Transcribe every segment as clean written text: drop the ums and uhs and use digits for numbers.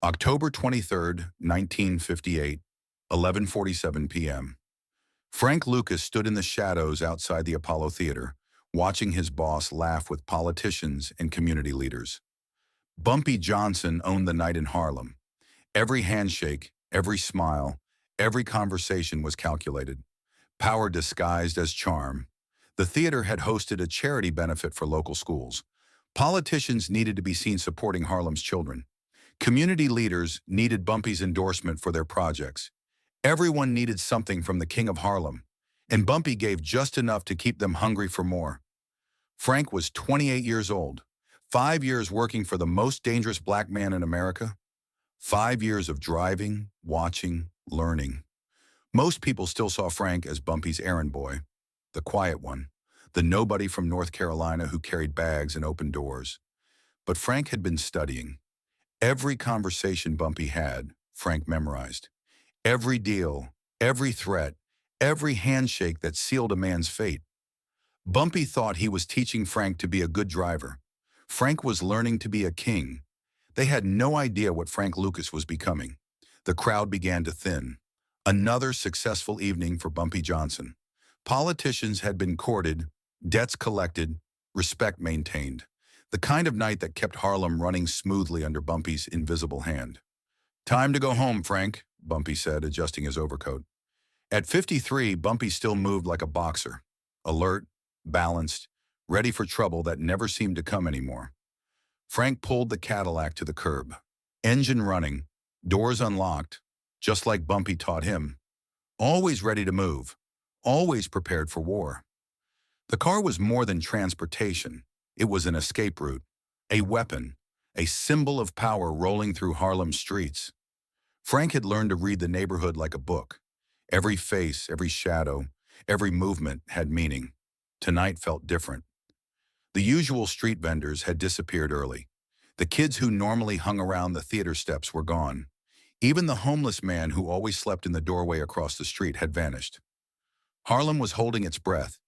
October 23rd, 1958, 11:47 p.m. Frank Lucas stood in the shadows outside the Apollo Theater, watching his boss laugh with politicians and community leaders. Bumpy Johnson owned the night in Harlem. Every handshake, every smile, every conversation was calculated. Power disguised as charm. The theater had hosted a charity benefit for local schools. Politicians needed to be seen supporting Harlem's children. Community leaders needed Bumpy's endorsement for their projects. Everyone needed something from the King of Harlem, and Bumpy gave just enough to keep them hungry for more. Frank was 28 years old, 5 years working for the most dangerous black man in America, 5 years of driving, watching, learning. Most people still saw Frank as Bumpy's errand boy, the quiet one, the nobody from North Carolina who carried bags and opened doors. But Frank had been studying. Every conversation Bumpy had, Frank memorized. Every deal, every threat, every handshake that sealed a man's fate. Bumpy thought he was teaching Frank to be a good driver. Frank was learning to be a king. They had no idea what Frank Lucas was becoming. The crowd began to thin. Another successful evening for Bumpy Johnson. Politicians had been courted, debts collected, respect maintained. The kind of night that kept Harlem running smoothly under Bumpy's invisible hand. "Time to go home, Frank," Bumpy said, adjusting his overcoat. At 53, Bumpy still moved like a boxer. Alert, balanced, ready for trouble that never seemed to come anymore. Frank pulled the Cadillac to the curb. Engine running, doors unlocked, just like Bumpy taught him. Always ready to move, always prepared for war. The car was more than transportation. It was an escape route, a weapon, a symbol of power rolling through Harlem's streets. Frank had learned to read the neighborhood like a book. Every face, every shadow, every movement had meaning. Tonight felt different. The usual street vendors had disappeared early. The kids who normally hung around the theater steps were gone. Even the homeless man who always slept in the doorway across the street had vanished. Harlem was holding its breath,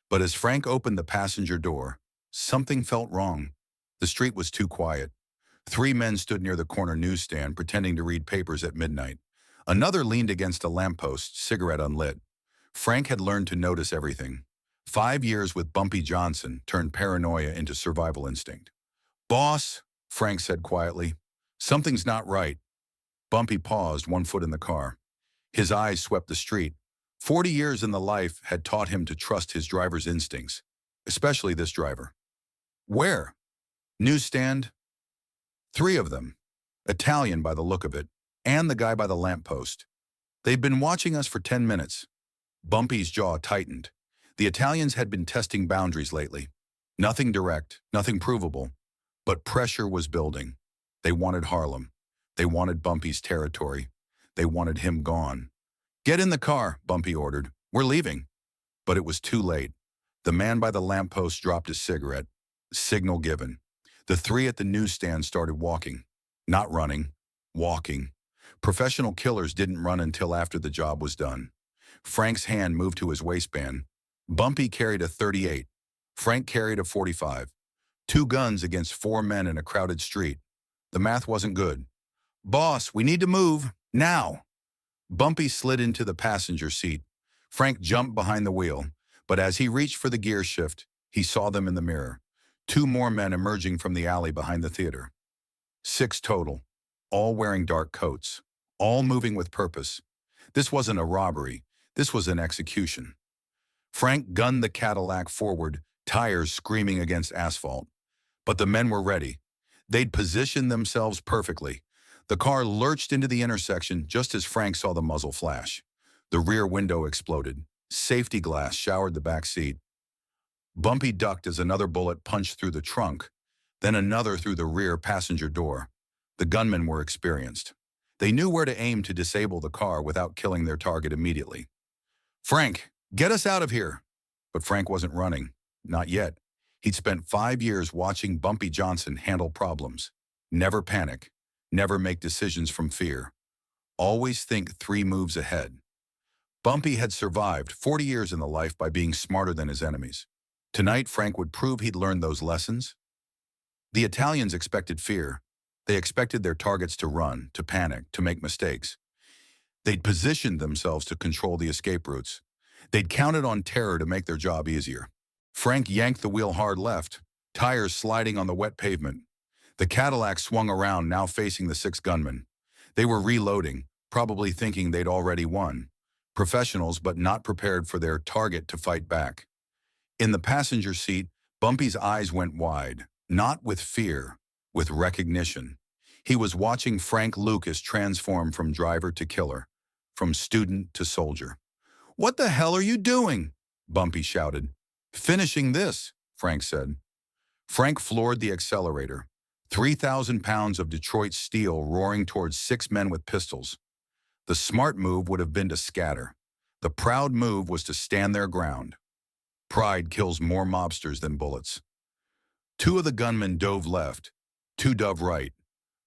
but as Frank opened the passenger door, something felt wrong. The street was too quiet. 3 men stood near the corner newsstand pretending to read papers at midnight. Another leaned against a lamppost, cigarette unlit. Frank had learned to notice everything. 5 years with Bumpy Johnson turned paranoia into survival instinct. "Boss," Frank said quietly, "something's not right." Bumpy paused, 1 foot in the car. His eyes swept the street. 40 years in the life had taught him to trust his driver's instincts, especially this driver. "Where?" "Newsstand." 3 of them. Italian by the look of it, and the guy by the lamppost. "They've been watching us for 10 minutes. Bumpy's jaw tightened. The Italians had been testing boundaries lately. Nothing direct, nothing provable, but pressure was building. They wanted Harlem. They wanted Bumpy's territory. They wanted him gone. "Get in the car," Bumpy ordered. "We're leaving." But it was too late. The man by the lamppost dropped his cigarette. Signal given. The 3 at the newsstand started walking. Not running. Walking. Professional killers didn't run until after the job was done. Frank's hand moved to his waistband. Bumpy carried a .38. Frank carried a .45. 2 guns against 4 men in a crowded street. The math wasn't good. "Boss, we need to move. Now." Bumpy slid into the passenger seat. Frank jumped behind the wheel, but as he reached for the gear shift, he saw them in the mirror. 2 more men emerging from the alley behind the theater. 6 total, all wearing dark coats, all moving with purpose. This wasn't a robbery. This was an execution. Frank gunned the Cadillac forward, tires screaming against asphalt. But the men were ready. They'd positioned themselves perfectly. The car lurched into the intersection just as Frank saw the muzzle flash. The rear window exploded. Safety glass showered the back seat. Bumpy ducked as another bullet punched through the trunk, then another through the rear passenger door. The gunmen were experienced. They knew where to aim to disable the car without killing their target immediately. "Frank, get us out of here!" But Frank wasn't running. Not yet. He'd spent 5 years watching Bumpy Johnson handle problems. Never panic. Never make decisions from fear. Always think 3 moves ahead. Bumpy had survived 40 years in the life by being smarter than his enemies. Tonight, Frank would prove he'd learned those lessons. The Italians expected fear. They expected their targets to run, to panic, to make mistakes. They'd positioned themselves to control the escape routes. They'd counted on terror to make their job easier. Frank yanked the wheel hard left, tires sliding on the wet pavement. The Cadillac swung around, now facing the 6 gunmen. They were reloading, probably thinking they'd already won. Professionals, but not prepared for their target to fight back. In the passenger seat, Bumpy's eyes went wide, not with fear, with recognition. He was watching Frank Lucas transform from driver to killer, from student to soldier. "What the hell are you doing?" Bumpy shouted. "Finishing this," Frank said. Frank floored the accelerator. 3,000 pounds of Detroit steel roaring towards 6 men with pistols. The smart move would have been to scatter. The proud move was to stand their ground. Pride kills more mobsters than bullets. 2 of the gunmen dove left, 2 dove right.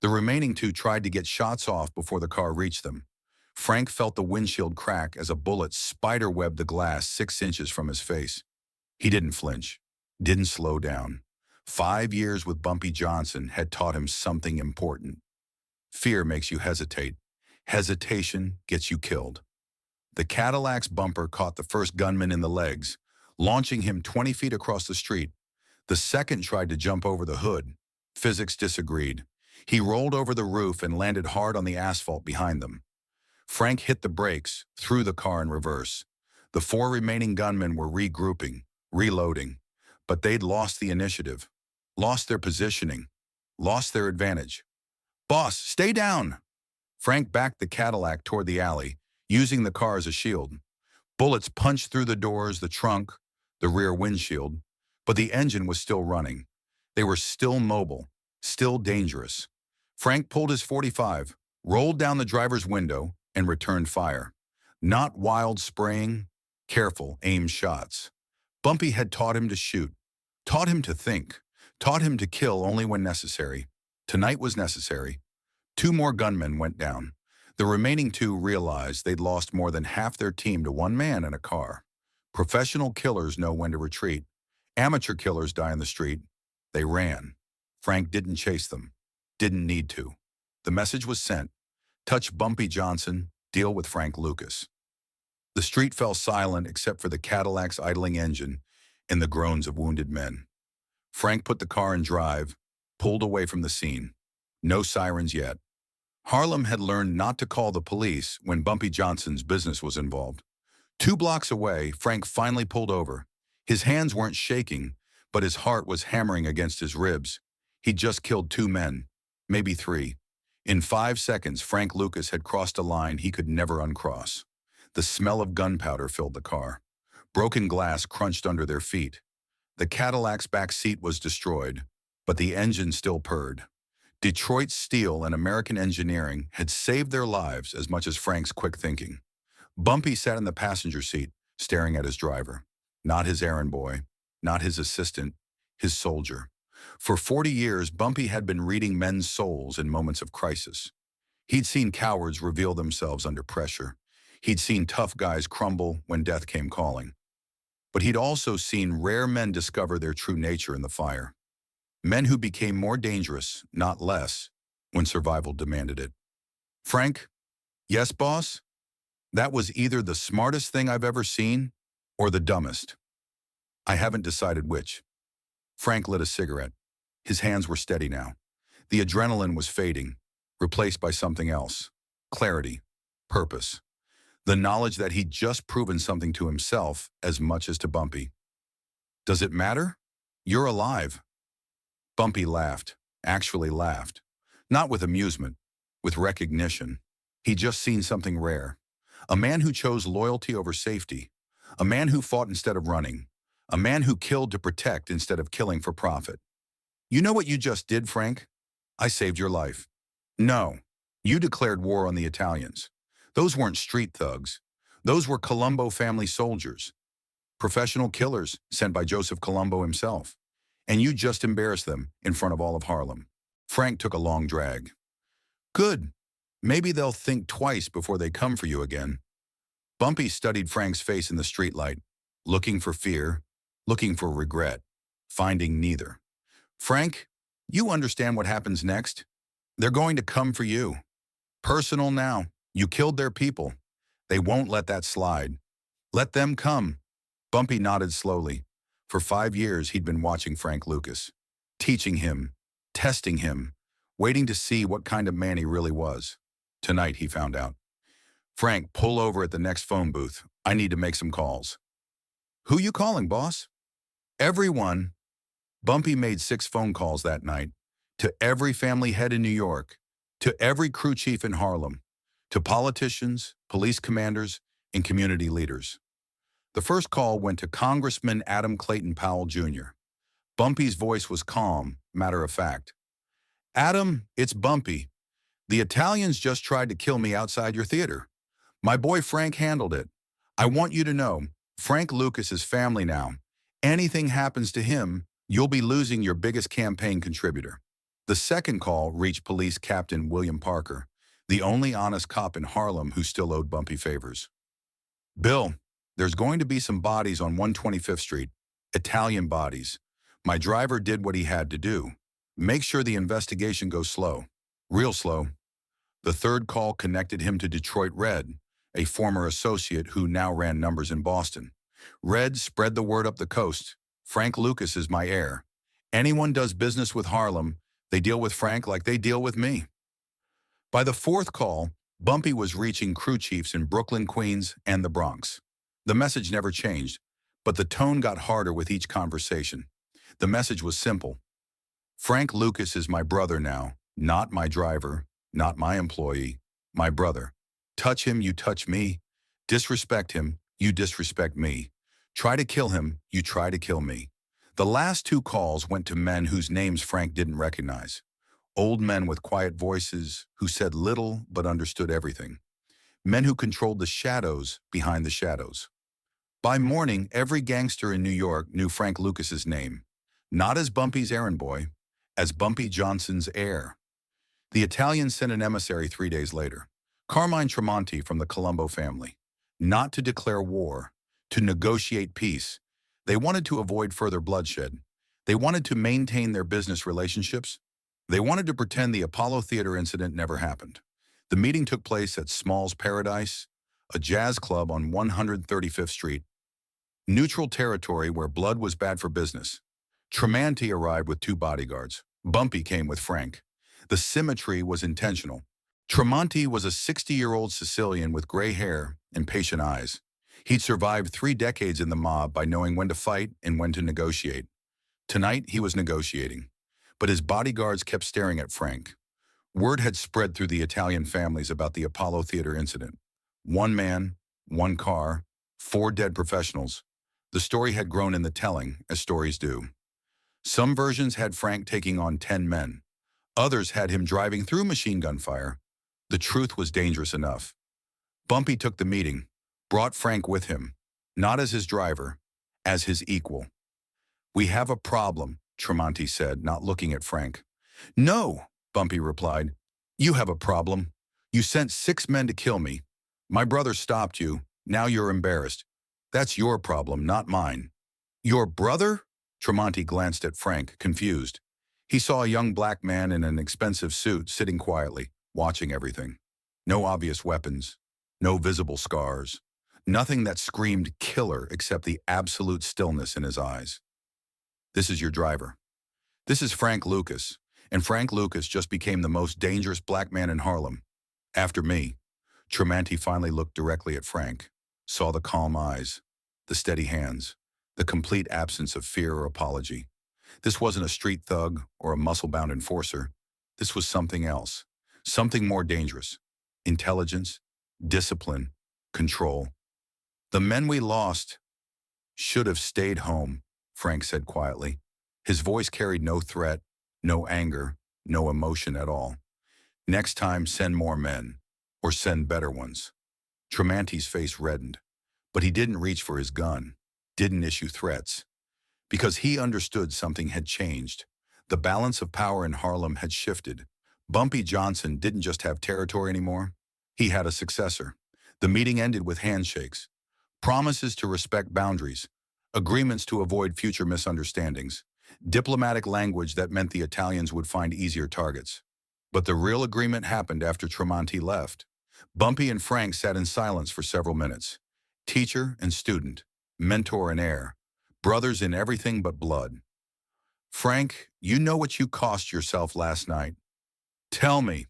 The remaining 2 tried to get shots off before the car reached them. Frank felt the windshield crack as a bullet spiderwebbed the glass 6 inches from his face. He didn't flinch, didn't slow down. 5 years with Bumpy Johnson had taught him something important. Fear makes you hesitate. Hesitation gets you killed. The Cadillac's bumper caught the first gunman in the legs, launching him 20 feet across the street. The second tried to jump over the hood. Physics disagreed. He rolled over the roof and landed hard on the asphalt behind them. Frank hit the brakes, threw the car in reverse. The 4 remaining gunmen were regrouping, reloading, but they'd lost the initiative, lost their positioning, lost their advantage. "Boss, stay down!" Frank backed the Cadillac toward the alley, using the car as a shield. Bullets punched through the doors, the trunk, the rear windshield, but the engine was still running. They were still mobile, still dangerous. Frank pulled his .45, rolled down the driver's window, and returned fire. Not wild spraying, careful, aimed shots. Bumpy had taught him to shoot, taught him to think, taught him to kill only when necessary. Tonight was necessary. 2 more gunmen went down. The remaining 2 realized they'd lost more than half their team to 1 man in a car. Professional killers know when to retreat. Amateur killers die in the street. They ran. Frank didn't chase them. Didn't need to. The message was sent. Touch Bumpy Johnson, deal with Frank Lucas. The street fell silent except for the Cadillac's idling engine and the groans of wounded men. Frank put the car in drive, pulled away from the scene. No sirens yet. Harlem had learned not to call the police when Bumpy Johnson's business was involved. 2 blocks away, Frank finally pulled over. His hands weren't shaking, but his heart was hammering against his ribs. He'd just killed 2 men, maybe 3. In 5 seconds, Frank Lucas had crossed a line he could never uncross. The smell of gunpowder filled the car. Broken glass crunched under their feet. The Cadillac's back seat was destroyed, but the engine still purred. Detroit steel and American engineering had saved their lives as much as Frank's quick thinking. Bumpy sat in the passenger seat, staring at his driver. Not his errand boy, not his assistant, his soldier. For 40 years, Bumpy had been reading men's souls in moments of crisis. He'd seen cowards reveal themselves under pressure. He'd seen tough guys crumble when death came calling. But he'd also seen rare men discover their true nature in the fire. Men who became more dangerous, not less, when survival demanded it. "Frank?" "Yes, boss?" That was either the smartest thing I've ever seen or the dumbest. I haven't decided which. Frank lit a cigarette. His hands were steady now. The adrenaline was fading, replaced by something else. Clarity, purpose. The knowledge that he'd just proven something to himself as much as to Bumpy. "Does it matter? You're alive." Bumpy laughed, actually laughed. Not with amusement, with recognition. He'd just seen something rare. A man who chose loyalty over safety. A man who fought instead of running. A man who killed to protect instead of killing for profit. "You know what you just did, Frank? I saved your life." "No, you declared war on the Italians. Those weren't street thugs. Those were Colombo family soldiers. Professional killers sent by Joseph Colombo himself. And you just embarrassed them in front of all of Harlem." Frank took a long drag. "Good. Maybe they'll think twice before they come for you again." Bumpy studied Frank's face in the streetlight, looking for fear, looking for regret, finding neither. "Frank, you understand what happens next? They're going to come for you. Personal now. You killed their people. They won't let that slide. Let them come. Bumpy nodded slowly. For 5 years, he'd been watching Frank Lucas, teaching him, testing him, waiting to see what kind of man he really was. Tonight, he found out. Frank, pull over at the next phone booth. I need to make some calls. Who you calling, boss? Everyone. Bumpy made 6 phone calls that night. To every family head in New York. To every crew chief in Harlem. To politicians, police commanders, and community leaders. The first call went to Congressman Adam Clayton Powell, Jr. Bumpy's voice was calm, matter of fact. Adam, it's Bumpy. The Italians just tried to kill me outside your theater. My boy Frank handled it. I want you to know, Frank Lucas is family now. Anything happens to him, you'll be losing your biggest campaign contributor. The second call reached Police Captain William Parker, the only honest cop in Harlem who still owed Bumpy favors. Bill, there's going to be some bodies on 125th Street, Italian bodies. My driver did what he had to do. Make sure the investigation goes slow, real slow. The third call connected him to Detroit Red, a former associate who now ran numbers in Boston. Red spread the word up the coast. Frank Lucas is my heir. Anyone does business with Harlem, they deal with Frank like they deal with me. By the fourth call, Bumpy was reaching crew chiefs in Brooklyn, Queens, and the Bronx. The message never changed, but the tone got harder with each conversation. The message was simple. Frank Lucas is my brother now, not my driver, not my employee, my brother. Touch him, you touch me. Disrespect him, you disrespect me. Try to kill him, you try to kill me. The last 2 calls went to men whose names Frank didn't recognize. Old men with quiet voices who said little but understood everything. Men who controlled the shadows behind the shadows. By morning, every gangster in New York knew Frank Lucas's name, not as Bumpy's errand boy, as Bumpy Johnson's heir. The Italians sent an emissary 3 days later, Carmine Tremonti from the Colombo family, not to declare war, to negotiate peace. They wanted to avoid further bloodshed. They wanted to maintain their business relationships. They wanted to pretend the Apollo Theater incident never happened. The meeting took place at Small's Paradise, a jazz club on 135th Street, neutral territory where blood was bad for business. Tremonti arrived with 2 bodyguards. Bumpy came with Frank. The symmetry was intentional. Tremonti was a 60-year-old Sicilian with gray hair and patient eyes. He'd survived 3 decades in the mob by knowing when to fight and when to negotiate. Tonight, he was negotiating, but his bodyguards kept staring at Frank. Word had spread through the Italian families about the Apollo Theater incident. 1 man, 1 car, 4 dead professionals. The story had grown in the telling, as stories do. Some versions had Frank taking on 10 men. Others had him driving through machine gun fire. The truth was dangerous enough. Bumpy took the meeting, brought Frank with him, not as his driver, as his equal. We have a problem, Tremonti said, not looking at Frank. No, Bumpy replied. You have a problem. You sent 6 men to kill me. My brother stopped you. Now you're embarrassed. That's your problem, not mine. Your brother? Tremonti glanced at Frank, confused. He saw a young black man in an expensive suit sitting quietly, watching everything. No obvious weapons, no visible scars, nothing that screamed killer except the absolute stillness in his eyes. This is your driver. This is Frank Lucas, and Frank Lucas just became the most dangerous black man in Harlem. After me. Tremonti finally looked directly at Frank, saw the calm eyes, the steady hands, the complete absence of fear or apology. This wasn't a street thug or a muscle-bound enforcer. This was something else, something more dangerous. Intelligence, discipline, control. The men we lost should have stayed home, Frank said quietly. His voice carried no threat, no anger, no emotion at all. Next time, send more men, or send better ones. Tremonti's face reddened, but he didn't reach for his gun, didn't issue threats. Because he understood something had changed. The balance of power in Harlem had shifted. Bumpy Johnson didn't just have territory anymore. He had a successor. The meeting ended with handshakes, promises to respect boundaries, agreements to avoid future misunderstandings, diplomatic language that meant the Italians would find easier targets. But the real agreement happened after Tremonti left. Bumpy and Frank sat in silence for several minutes. Teacher and student, mentor and heir, brothers in everything but blood. Frank, you know what you cost yourself last night. Tell me,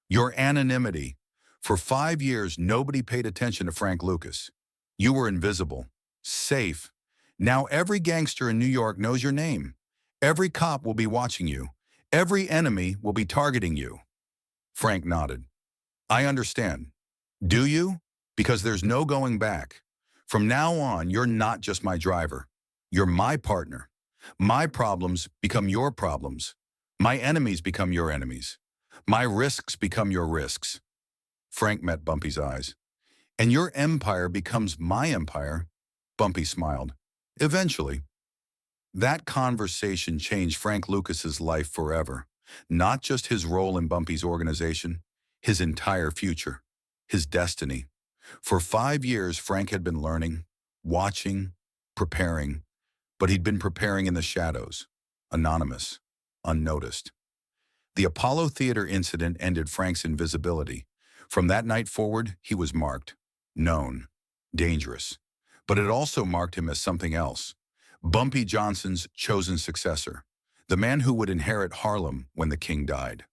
your anonymity. For 5 years, nobody paid attention to Frank Lucas. You were invisible, safe. Now every gangster in New York knows your name. Every cop will be watching you. Every enemy will be targeting you. Frank nodded. I understand. Do you? Because there's no going back. From now on, you're not just my driver. You're my partner. My problems become your problems. My enemies become your enemies. My risks become your risks. Frank met Bumpy's eyes. And your empire becomes my empire. Bumpy smiled. Eventually. That conversation changed Frank Lucas's life forever. Not just his role in Bumpy's organization, his entire future, his destiny. For 5 years, Frank had been learning, watching, preparing, but he'd been preparing in the shadows, anonymous, unnoticed. The Apollo Theater incident ended Frank's invisibility. From that night forward, he was marked, known, dangerous. But it also marked him as something else. Bumpy Johnson's chosen successor, the man who would inherit Harlem when the king died.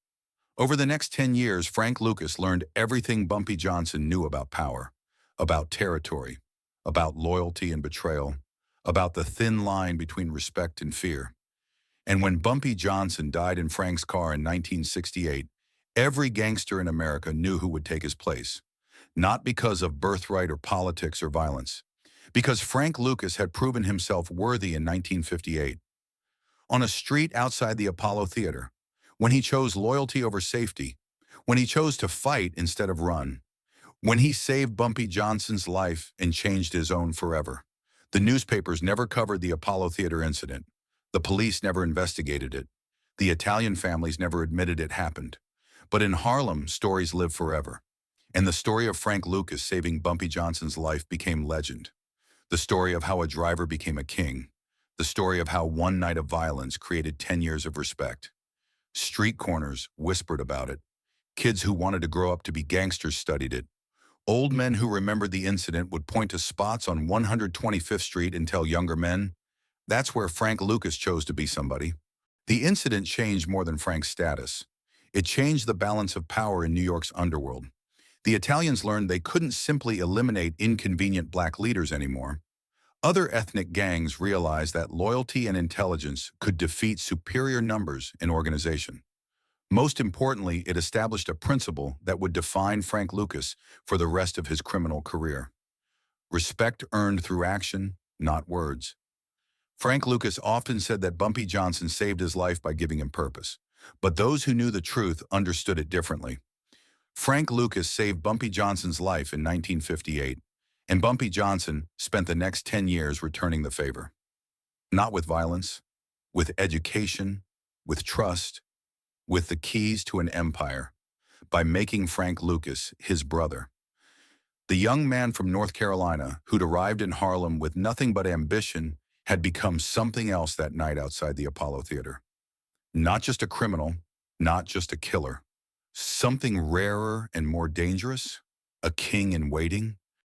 Over the next 10 years, Frank Lucas learned everything Bumpy Johnson knew about power, about territory, about loyalty and betrayal, about the thin line between respect and fear. And when Bumpy Johnson died in Frank's car in 1968, every gangster in America knew who would take his place. Not because of birthright or politics or violence, because Frank Lucas had proven himself worthy in 1958. On a street outside the Apollo Theater, when he chose loyalty over safety, when he chose to fight instead of run, when he saved Bumpy Johnson's life and changed his own forever. The newspapers never covered the Apollo Theater incident. The police never investigated it. The Italian families never admitted it happened. But in Harlem, stories live forever. And the story of Frank Lucas saving Bumpy Johnson's life became legend. The story of how a driver became a king. The story of how one night of violence created 10 years of respect. Street corners whispered about it. Kids who wanted to grow up to be gangsters studied it. Old men who remembered the incident would point to spots on 125th Street and tell younger men, that's where Frank Lucas chose to be somebody. The incident changed more than Frank's status. It changed the balance of power in New York's underworld. The Italians learned they couldn't simply eliminate inconvenient black leaders anymore. Other ethnic gangs realized that loyalty and intelligence could defeat superior numbers in organization. Most importantly, it established a principle that would define Frank Lucas for the rest of his criminal career. Respect earned through action, not words. Frank Lucas often said that Bumpy Johnson saved his life by giving him purpose, but those who knew the truth understood it differently. Frank Lucas saved Bumpy Johnson's life in 1958, and Bumpy Johnson spent the next 10 years returning the favor. Not with violence, with education, with trust, with the keys to an empire, by making Frank Lucas his brother. The young man from North Carolina who'd arrived in Harlem with nothing but ambition had become something else that night outside the Apollo Theater. Not just a criminal, not just a killer. Something rarer and more dangerous, a king in waiting.